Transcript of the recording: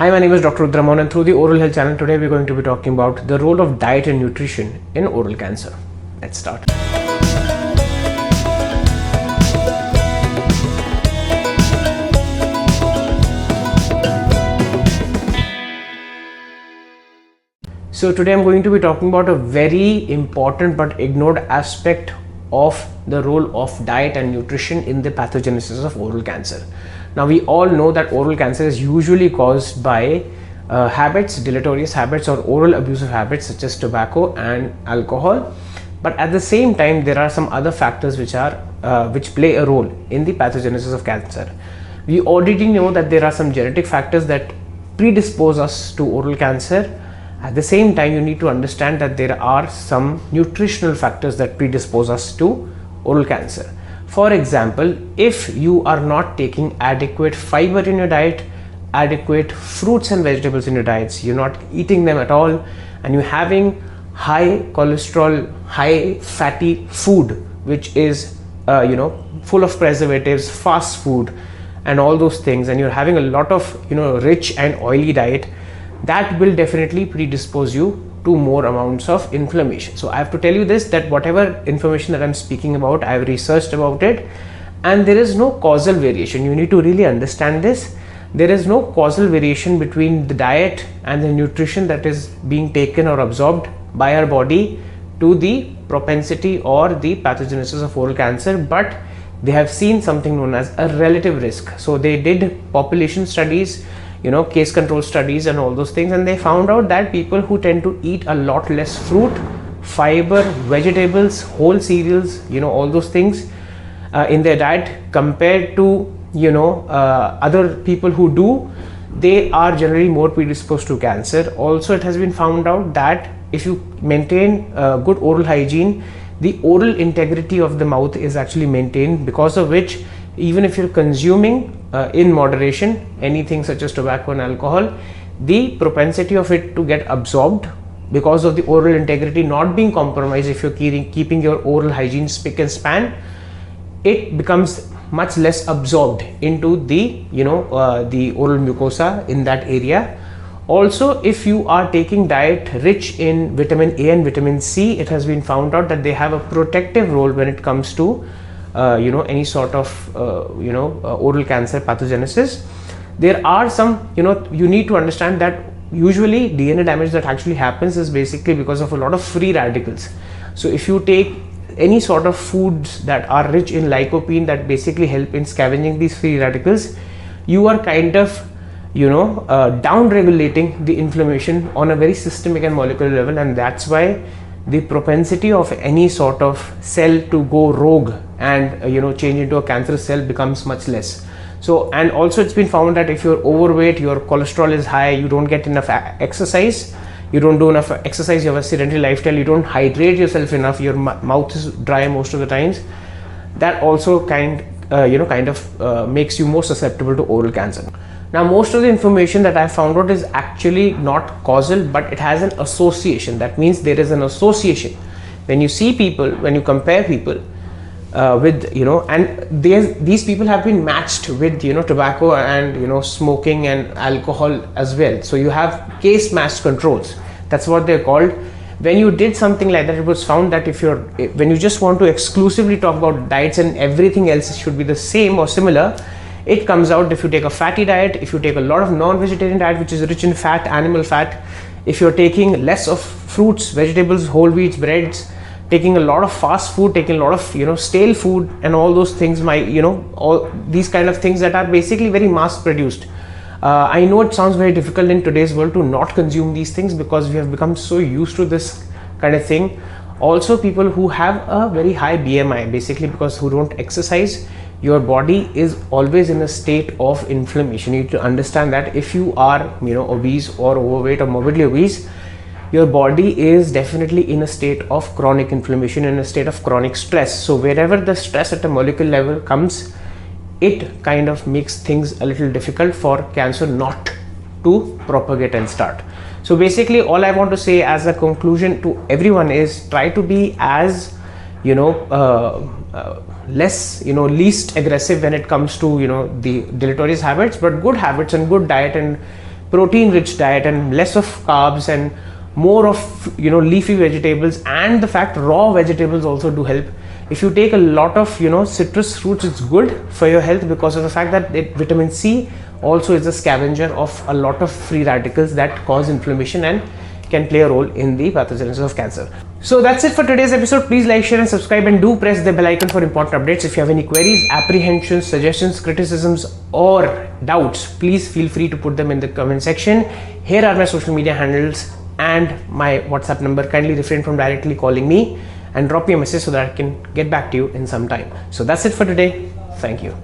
Hi, my name is Dr. Rudramohan, and through the Oral Health channel today we're going to be talking about the role of diet and nutrition in oral cancer. Let's start. So today I'm going to be talking about a very important but ignored aspect of the role of diet and nutrition in the pathogenesis of oral cancer. Now we all know that oral cancer is usually caused by habits, deleterious habits or oral abusive habits such as tobacco and alcohol, but at the same time there are some other factors which play a role in the pathogenesis of cancer. We already know that there are some genetic factors that predispose us to oral cancer. At the same time, you need to understand that there are some nutritional factors that predispose us to oral cancer. For example, if you are not taking adequate fiber in your diet, adequate fruits and vegetables in your diets, you're not eating them at all, and you're having high cholesterol, high fatty food, which is full of preservatives, fast food and all those things, and you're having a lot of rich and oily diet, that will definitely predispose you to more amounts of inflammation. So I have to tell you this, that whatever information that I'm speaking about, I have researched about it, and there is no causal variation. You need to really understand this. There is no causal variation between the diet and the nutrition that is being taken or absorbed by our body to the propensity or the pathogenesis of oral cancer, but they have seen something known as a relative risk. So they did population studies, case control studies and all those things, and they found out that people who tend to eat a lot less fruit, fiber, vegetables, whole cereals, all those things in their diet compared to other people who do, they are generally more predisposed to cancer. Also, it has been found out that if you maintain good oral hygiene, the oral integrity of the mouth is actually maintained, because of which even if you're consuming in moderation anything such as tobacco and alcohol, the propensity of it to get absorbed because of the oral integrity not being compromised, if you're keeping your oral hygiene spick and span, it becomes much less absorbed into the the oral mucosa in that area. Also, if you are taking diet rich in vitamin A and vitamin C, it has been found out that they have a protective role when it comes to any sort of oral cancer pathogenesis. There are some, you need to understand that usually DNA damage that actually happens is basically because of a lot of free radicals. So if you take any sort of foods that are rich in lycopene that basically help in scavenging these free radicals, you are kind of down regulating the inflammation on a very systemic and molecular level, and that's why the propensity of any sort of cell to go rogue and change into a cancerous cell becomes much less. So, and also it's been found that if you're overweight, your cholesterol is high, you don't get enough exercise, you don't do enough exercise, you have a sedentary lifestyle, you don't hydrate yourself enough, your mouth is dry most of the times, that also kind of makes you more susceptible to oral cancer. Now, most of the information that I found out is actually not causal, but it has an association. That means there is an association. When you see people, when you compare people with, and these people have been matched with, tobacco and, smoking and alcohol as well. So you have case matched controls. That's what they're called. When you did something like that, it was found that when you just want to exclusively talk about diets and everything else should be the same or similar, it comes out if you take a fatty diet, if you take a lot of non-vegetarian diet which is rich in fat, animal fat, if you're taking less of fruits, vegetables, whole wheats, breads, taking a lot of fast food, taking a lot of stale food and all those things, all these kind of things that are basically very mass produced. I know it sounds very difficult in today's world to not consume these things because we have become so used to this kind of thing. Also, people who have a very high BMI, basically because who don't exercise, your body is always in a state of inflammation. You need to understand that if you are obese or overweight or morbidly obese, your body is definitely in a state of chronic inflammation, in a state of chronic stress. So wherever the stress at a molecular level comes, it kind of makes things a little difficult for cancer not to propagate and start. So basically all I want to say as a conclusion to everyone is try to be as least aggressive when it comes to the deleterious habits, but good habits and good diet and protein rich diet and less of carbs and more of leafy vegetables, and the fact raw vegetables also do help. If you take a lot of citrus fruits, it's good for your health because of the fact that vitamin C also is a scavenger of a lot of free radicals that cause inflammation and can play a role in the pathogenesis of cancer. So that's it for today's episode. Please like, share and subscribe, and do press the bell icon for important updates. If you have any queries, apprehensions, suggestions, criticisms or doubts, please feel free to put them in the comment section. Here are my social media handles and my WhatsApp number. Kindly refrain from directly calling me and drop me a message so that I can get back to you in some time. So that's it for today. Thank you.